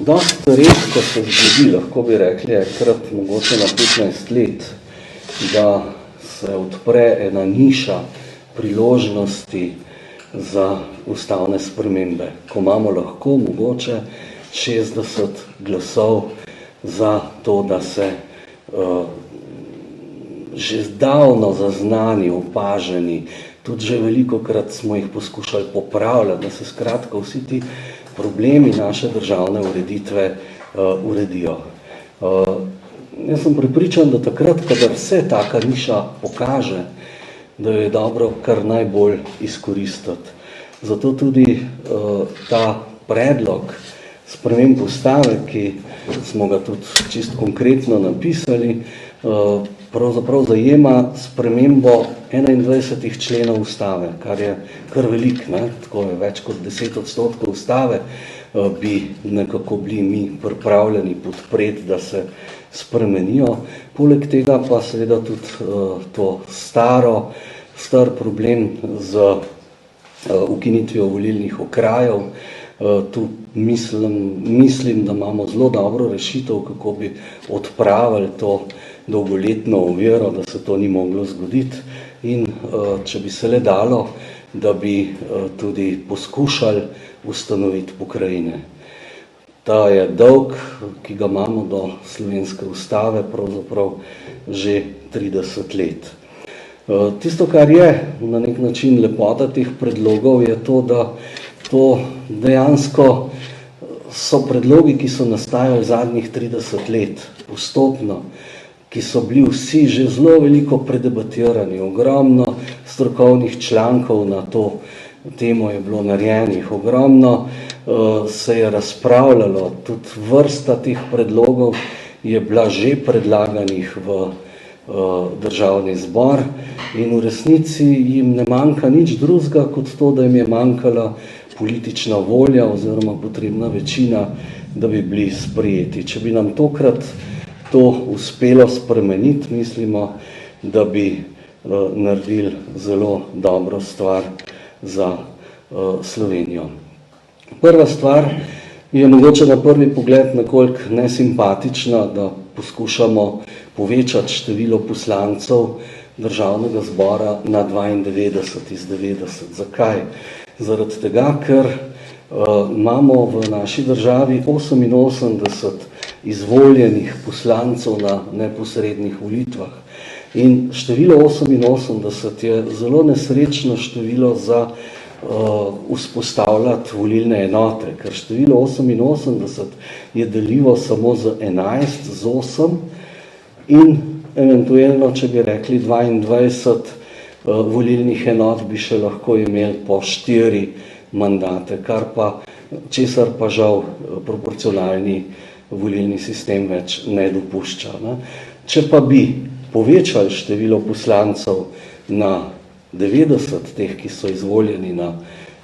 Dosti redko se zgodi, lahko bi rekli, krat mogoče na 15 let, da se odpre ena niša priložnosti za ustavne spremembe, ko imamo lahko mogoče 60 glasov za to, da se že zdavno zaznani, opaženi, tudi že velikokrat smo jih poskušali popravljati, da se skratka vsi ti problemi naše državne ureditve uredijo. Jaz sem prepričan, da takrat, kadar se taka niša pokaže, da jo je dobro kar najbolj izkoristiti. Zato tudi ta predlog sprememb ustave, ki smo ga tudi čisto konkretno napisali, pravzaprav zajema spremembo 21 členov ustave, kar je kar velik, tako je več kot 10% ustave bi nekako bili mi pripravljeni podpreti, da se spremenijo. Poleg tega pa seveda tudi to star problem z ukinitvijo volilnih okrajev. Tu mislim, da imamo zelo dobro rešitev, kako bi odpravili to dolgoletno oviro, da se to ni moglo zgoditi in če bi se le dalo, da bi tudi poskušali ustanoviti pokrajine. Ta je dolg, ki ga imamo do slovenske ustave, pravzaprav že 30 let. Tisto, kar je na nek način lepota teh predlogov, je to, da to dejansko so predlogi, ki so nastajali zadnjih 30 let, postopno, ki so bili vsi že zelo veliko predebatirani, ogromno strokovnih člankov na to temo je bilo narejenih, ogromno se je razpravljalo, tudi vrsta teh predlogov je bila že predlaganih v državni zbor in v resnici jim ne manjka nič drugega kot to, da jim je manjkala politična volja oziroma potrebna večina, da bi bili sprejeti. Če bi nam tokrat to uspelo spremeniti, mislimo, da bi naredili zelo dobro stvar za Slovenijo. Prva stvar je mogoče na prvi pogled nekoliko nesimpatična, da poskušamo povečati število poslancev državnega zbora na 92 iz 90. Zakaj? Zaradi tega, ker imamo v naši državi 88 izvoljenih poslancev na neposrednih volitvah. In število 88 je zelo nesrečno število za vzpostavljati volilne enote, ker število 88 je deljivo samo z 11, z 8 in eventualno, če bi rekli 22 volilnih enot, bi še lahko imeli po 4 mandate, česar pa žal proporcionalni volilni sistem več ne dopušča. Če pa bi povečali število poslancev na 90 teh, ki so izvoljeni na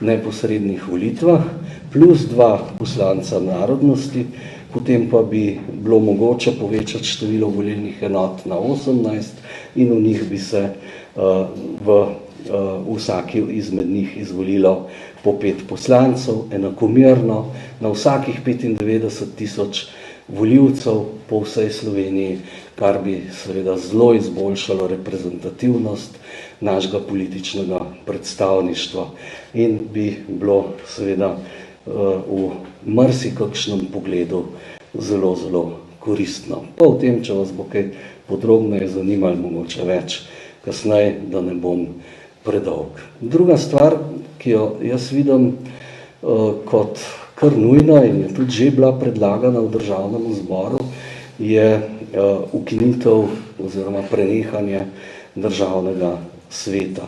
neposrednih volitvah, plus 2 poslanca narodnosti, potem pa bi bilo mogoče povečati število volilnih enot na 18 in v njih bi se v vsaki izmed njih izvolilo po 5 poslancev, enakomerno na vsakih 95,000 volivcev po vsej Sloveniji, kar bi seveda zelo izboljšalo reprezentativnost našega političnega predstavništva in bi bilo seveda v marsikakšnem pogledu zelo, zelo koristno. Pa v tem, če vas bo kaj podrobneje zanimalo, mogoče več kasneje, da ne bom predolg. Druga stvar, ki jo jaz vidim kot kar nujna in je tudi že bila predlagana v državnem zboru, je ukinitev oziroma prenehanje državnega sveta.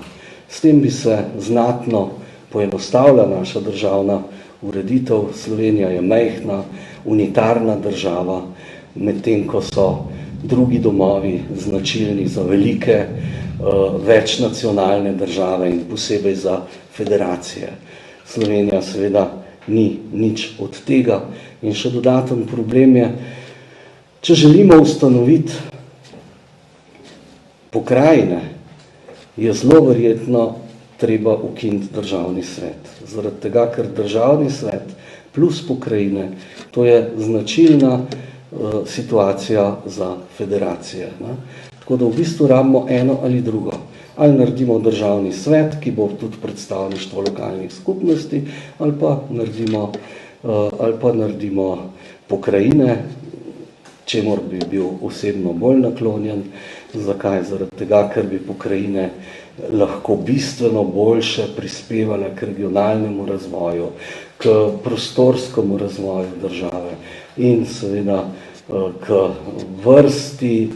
S tem bi se znatno poenostavila naša državna ureditev. Slovenija je majhna, unitarna država, medtem ko so drugi domovi značilni za velike, večnacionalne države in posebej za federacije. Slovenija seveda ni nič od tega in še dodaten problem je, če želimo ustanoviti pokrajine, je zelo verjetno treba ukiniti državni svet. Zaradi tega, ker državni svet plus pokrajine, to je značilna situacija za federacije. Ne? Tako da v bistvu rabimo eno ali drugo. Ali naredimo državni svet, ki bo tudi predstavništvo lokalnih skupnosti, ali pa naredimo pokrajine, čemur bi bil osebno bolj naklonjen. Zakaj? Zaradi tega, ker bi pokrajine lahko bistveno boljše prispevale k regionalnemu razvoju, k prostorskemu razvoju države in seveda k vrsti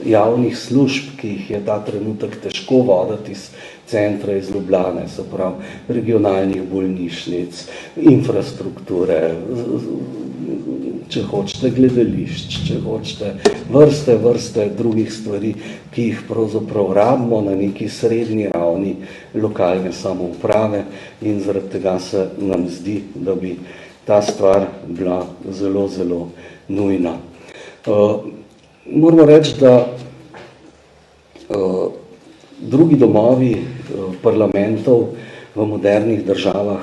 javnih služb, ki jih je ta trenutek težko voditi iz centra, iz Ljubljane, se pravi regionalnih bolnišnic, infrastrukture, če hočete gledališč, če hočete vrste drugih stvari, ki jih pravzaprav rabimo na neki srednji ravni lokalne samouprave in zaradi tega se nam zdi, da bi ta stvar bila zelo, zelo nujna. Moramo reči, da drugi domovi parlamentov v modernih državah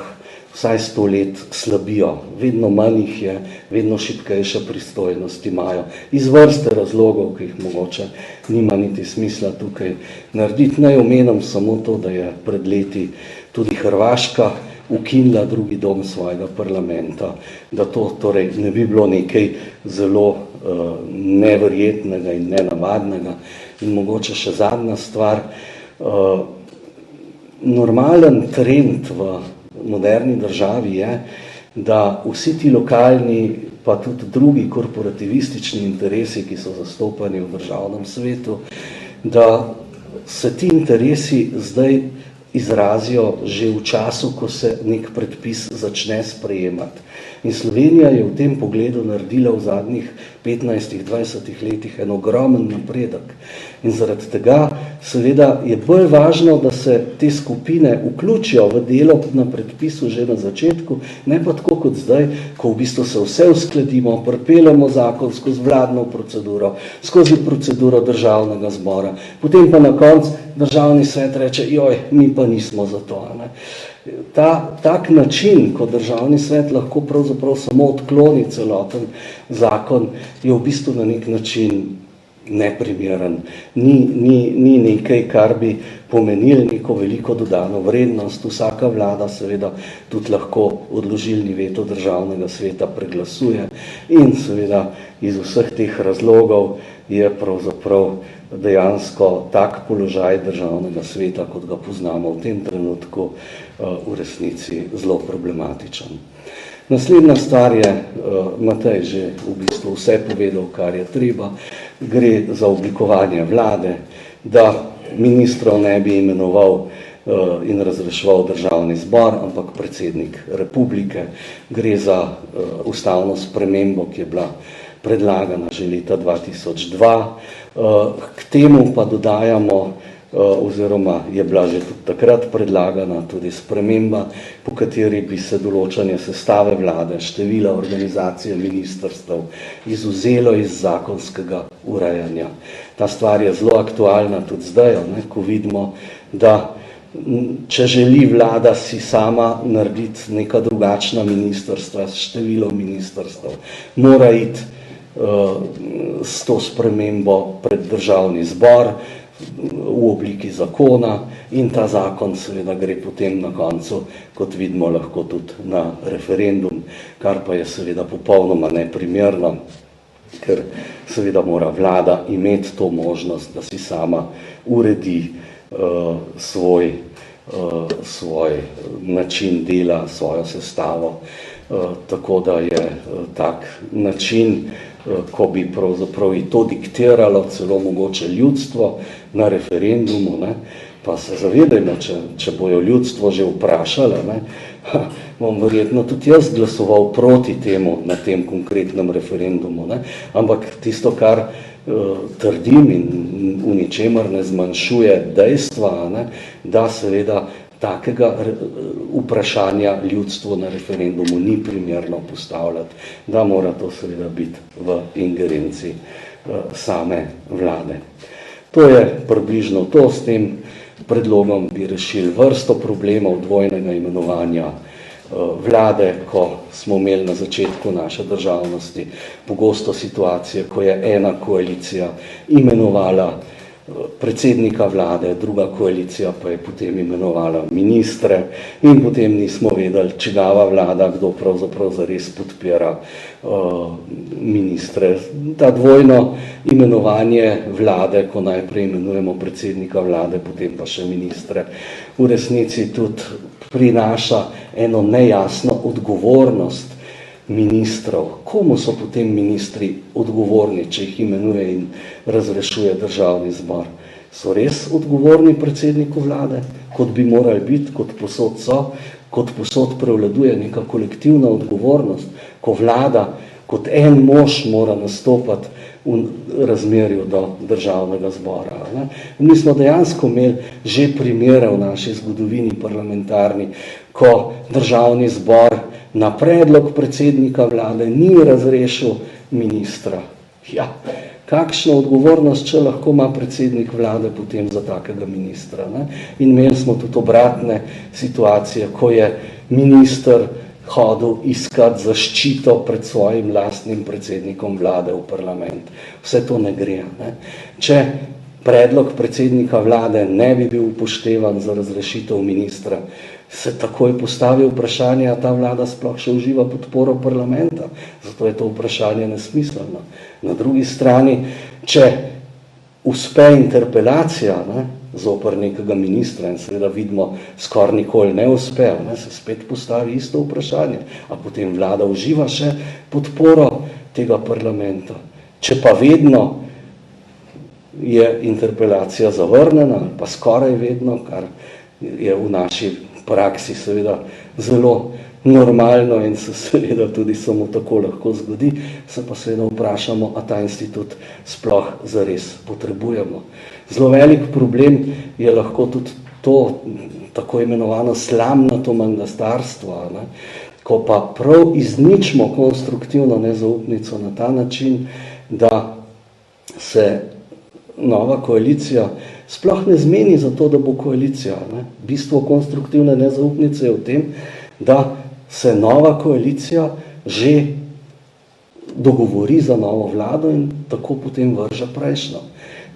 vsaj 100 let slabijo. Vedno manj jih je, vedno šibkejše pristojnosti imajo. Iz vrste razlogov, ki jih mogoče nima niti smisla tukaj narediti. Naj omenim samo to, da je pred leti tudi Hrvaška ukinila drugi dom svojega parlamenta, da to torej ne bi bilo nekaj zelo neverjetnega in nenavadnega. In mogoče še zadnja stvar, normalen trend v moderni državi je, da vsi ti lokalni, pa tudi drugi korporativistični interesi, ki so zastopani v državnem svetu, da se ti interesi zdaj izrazijo že v času, ko se nek predpis začne sprejemati. In Slovenija je v tem pogledu naredila v zadnjih 15-20 letih en ogromen napredek. In zaradi tega seveda je bolj važno, da se te skupine vključijo v delo na predpisu že na začetku, ne pa tako kot zdaj, ko v bistvu se vse uskladimo, pripeljemo zakon skozi vladno proceduro, skozi proceduro državnega zbora, potem pa na koncu državni svet reče, joj, mi pa nismo za to. Ne? Tak način, ko državni svet lahko pravzaprav samo odkloni celoten zakon, je v bistvu na nek način neprimeren. Ni nekaj, kar bi pomenil neko veliko dodano vrednost. Vsaka vlada seveda tudi lahko odložilni veto državnega sveta preglasuje in seveda iz vseh teh razlogov je pravzaprav dejansko tak položaj državnega sveta, kot ga poznamo v tem trenutku, v resnici zelo problematičen. Naslednja stvar je, Matej že v bistvu vse povedal, kar je treba, gre za oblikovanje vlade, da ministrov ne bi imenoval in razreševal državni zbor, ampak predsednik republike. Gre za ustavno spremembo, ki je bila predlagana že leta 2002. K temu pa dodajamo, oziroma je bila že tudi takrat predlagana tudi sprememba, po kateri bi se določanje sestave vlade, števila organizacije ministrstev izvzelo iz zakonskega urejanja. Ta stvar je zelo aktualna tudi zdaj, ko vidimo, da če želi vlada si sama narediti neka drugačna ministrstva s številom ministrstev, mora iti s to spremembo pred državni zbor v obliki zakona in ta zakon seveda gre potem na koncu, kot vidimo, lahko tudi na referendum, kar pa je seveda popolnoma neprimerno, ker seveda mora vlada imeti to možnost, da si sama uredi svoj način dela, svojo sestavo, tako da je tak način, ko bi pravzaprav i to diktiralo celo mogoče ljudstvo na referendumu, ne, pa se zavedajmo, če bojo ljudstvo že vprašali, ne, bom verjetno tudi jaz glasoval proti temu na tem konkretnem referendumu, ne, ampak tisto, kar trdim in v ničemer ne zmanjšuje dejstva, ne, da seveda takega vprašanja ljudstvo na referendumu ni primerno postavljati, da mora to seveda biti v ingerenci same vlade. To je približno to, s tem predlogom bi rešili vrsto problemov dvojnega imenovanja vlade, ko smo imeli na začetku naše državnosti pogosto situacije, ko je ena koalicija imenovala predsednika vlade, druga koalicija pa je potem imenovala ministre in potem nismo vedeli, čigava vlada, kdo pravzaprav zares podpira ministre. Ta dvojno imenovanje vlade, ko najprej imenujemo predsednika vlade, potem pa še ministre, v resnici tudi prinaša eno nejasno odgovornost ministrov. Komu so potem ministri odgovorni, če jih imenuje in razrešuje državni zbor? So res odgovorni predsedniku vlade, kot bi morali biti, kot posod so, kot posod prevladuje neka kolektivna odgovornost, ko vlada kot en mož mora nastopati v razmerju do državnega zbora. Ne? Mi smo dejansko imeli že primere v naši zgodovini parlamentarni, ko državni zbor na predlog predsednika vlade ni razrešil ministra. Ja, kakšna odgovornost, če lahko ima predsednik vlade potem za takega ministra. Ne? In imeli smo tudi obratne situacije, ko je minister hodil iskati zaščito pred svojim lastnim predsednikom vlade v parlament. Vse to ne gre. Ne? Če predlog predsednika vlade ne bi bil upoštevan za razrešitev ministra, se takoj postavi vprašanje, a ta vlada sploh še uživa podporo parlamenta. Zato je to vprašanje nesmiselno. Na drugi strani, če uspe interpelacija zoper nekega ministra in seveda vidimo, skoraj nikoli ne uspe, se spet postavi isto vprašanje, a potem vlada uživa še podporo tega parlamenta. Če pa vedno je interpelacija zavrnjena, ali pa skoraj vedno, kar je v naši praksi seveda zelo normalno in se seveda tudi samo tako lahko zgodi, se pa seveda vprašamo, a ta institut sploh zares potrebujemo. Zelo velik problem je lahko tudi to tako imenovano slamnato mandatarstvo, ko pa prav izničimo konstruktivno nezaupnico na ta način, da se nova koalicija sploh ne zmeni za to, da bo koalicija. Bistvo konstruktivne nezaupnice je v tem, da se nova koalicija že dogovori za novo vlado in tako potem vrže prejšnjo.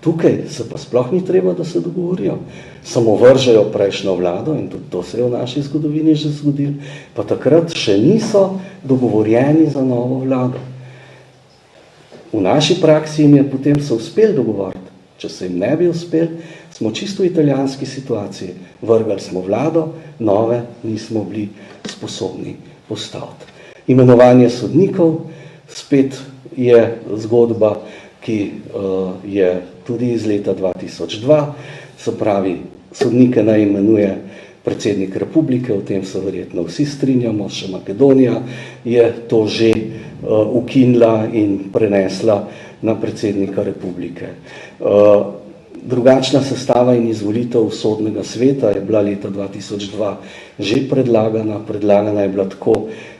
Tukaj se pa sploh ni treba, da se dogovorijo. Samo vržejo prejšnjo vlado in tudi to se je v naši zgodovini že zgodilo, pa takrat še niso dogovorjeni za novo vlado. V naši praksi jim je potem se uspeli dogovoriti. Če se jim ne bi uspeli, smo čisto v italijanski situaciji. Vrgali smo vlado, nove nismo bili sposobni postaviti. Imenovanje sodnikov spet je zgodba, ki je tudi iz leta 2002, se pravi, sodnike naj imenuje predsednik republike, o tem se verjetno vsi strinjamo, še Makedonija je to že ukinila in prenesla na predsednika republike. Drugačna sestava in izvolitev sodnega sveta je bila leta 2002 že predlagana. Predlagana je bila tako,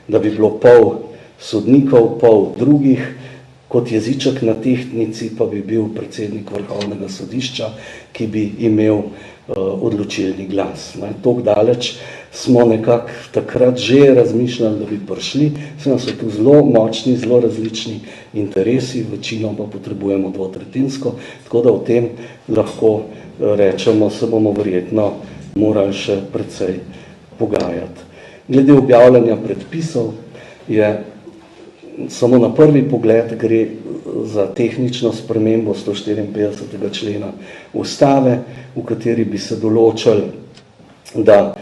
da bi bilo pol sodnikov, pol drugih, kot jeziček na tehtnici pa bi bil predsednik Vrhovnega sodišča, ki bi imel odločilni glas. Tako daleč smo nekako takrat že razmišljali, da bi prišli. Seveda so tu zelo močni, zelo različni interesi, večino pa potrebujemo dvotretjinsko, tako da o tem lahko rečemo, se bomo verjetno morali še precej pogajati. Glede objavljanja predpisov je samo na prvi pogled gre za tehnično spremembo 154. člena Ustave, v kateri bi se določili, da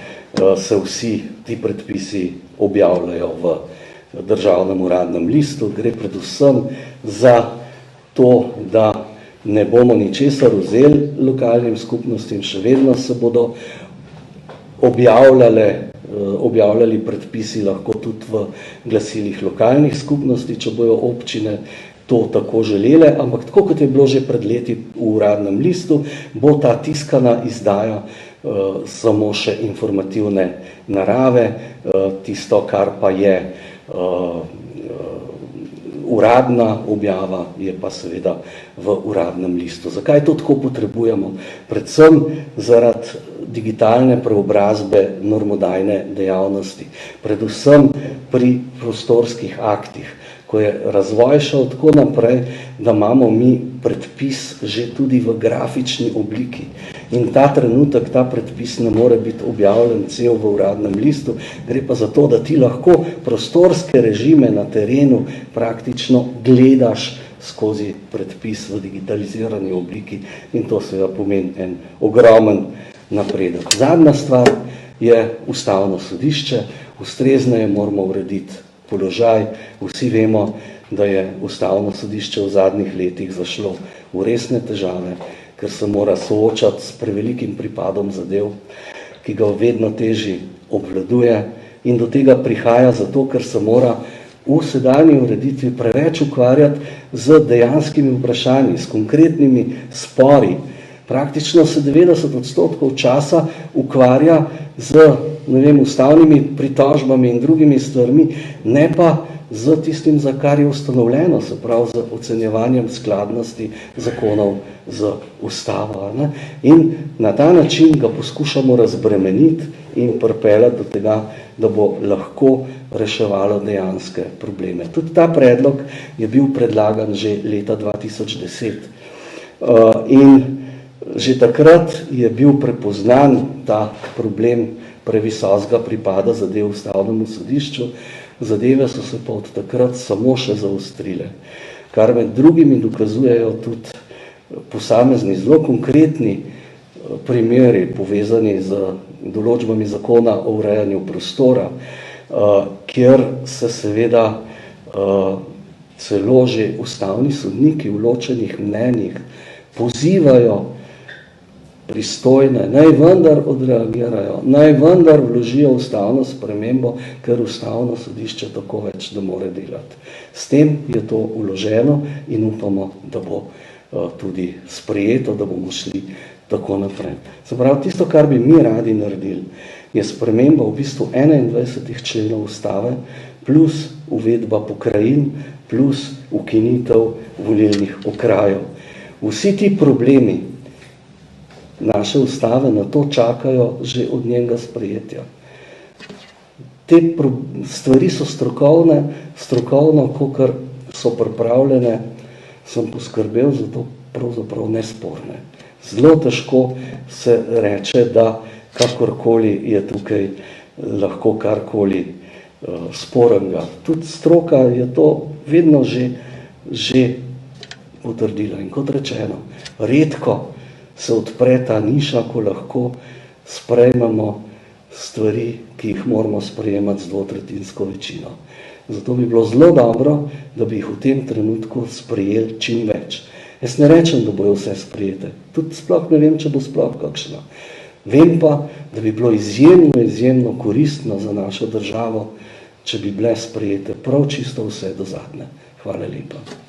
se vsi ti predpisi objavljajo v državnem uradnem listu. Gre predvsem za to, da ne bomo ničesar vzeli lokalnim skupnostim, še vedno se bodo objavljali predpisi lahko tudi v glasilih lokalnih skupnosti, če bojo občine to tako želele, ampak tako kot je bilo že pred leti v uradnem listu, bo ta tiskana izdaja samo še informativne narave, tisto, kar pa je uradna objava je pa seveda v uradnem listu. Zakaj to tako potrebujemo? Predvsem zaradi digitalne preobrazbe normodajne dejavnosti, predvsem pri prostorskih aktih, ko je razvoj šel tako naprej, da imamo mi predpis že tudi v grafični obliki. In ta trenutek, ta predpis ne more biti objavljen cel v uradnem listu, gre pa za to, da ti lahko prostorske režime na terenu praktično gledaš skozi predpis v digitalizirani obliki in to seveda pomeni en ogromen napredek. Zadnja stvar je Ustavno sodišče, ustrezneje moramo urediti položaj. Vsi vemo, da je Ustavno sodišče v zadnjih letih zašlo v resne težave, ker se mora soočati s prevelikim pripadom zadev, ki ga vedno težje obvladuje in do tega prihaja zato, ker se mora v sedanji ureditvi preveč ukvarjati z dejanskimi vprašanji, s konkretnimi spori. Praktično se 90% časa ukvarja z ustavnimi pritožbami in drugimi stvarmi, ne pa z tistim, za kar je ustanovljeno, se pravi z ocenjevanjem skladnosti zakonov z ustavo. Ne? In na ta način ga poskušamo razbremeniti in pripeljati do tega, da bo lahko reševalo dejanske probleme. Tudi ta predlog je bil predlagan že leta 2010. In že takrat je bil prepoznan ta problem previsokega pripada zadev Ustavnemu sodišču, zadeve so se pa od takrat samo še zaostrile, kar med drugimi dokazujejo tudi posamezni zelo konkretni primeri povezani z določbami zakona o urejanju prostora, kjer se seveda celo že ustavni sodniki v ločenih mnenjih pozivajo pristojne, naj vendar odreagirajo, naj vendar vložijo ustavno spremembo, ker Ustavno sodišče tako več ne more delati. S tem je to vloženo in upamo, da bo tudi sprejeto, da bomo šli tako naprej. Se pravi, tisto, kar bi mi radi naredili, je sprememba v bistvu 21 členov Ustave plus uvedba pokrajin plus ukinitev volilnih okrajev. Vsi ti problemi naše ustave na to čakajo že od njenega sprejetja. Te stvari so strokovno, kakor so pripravljene, sem poskrbel za to pravzaprav nesporne. Zelo težko se reče, da kakorkoli je tukaj lahko karkoli sporenga. Tudi stroka je to vedno že potrdila. In kot rečeno, redko se odpre ta niša, ko lahko sprejmemo stvari, ki jih moramo sprejemati z dvotretjinsko večino. Zato bi bilo zelo dobro, da bi jih v tem trenutku sprejeli čim več. Jaz ne rečem, da bojo vse sprejete. Tudi sploh ne vem, če bo sploh kakšna. Vem pa, da bi bilo izjemno koristno za našo državo, če bi bile sprejete prav čisto vse do zadnje. Hvala lepa.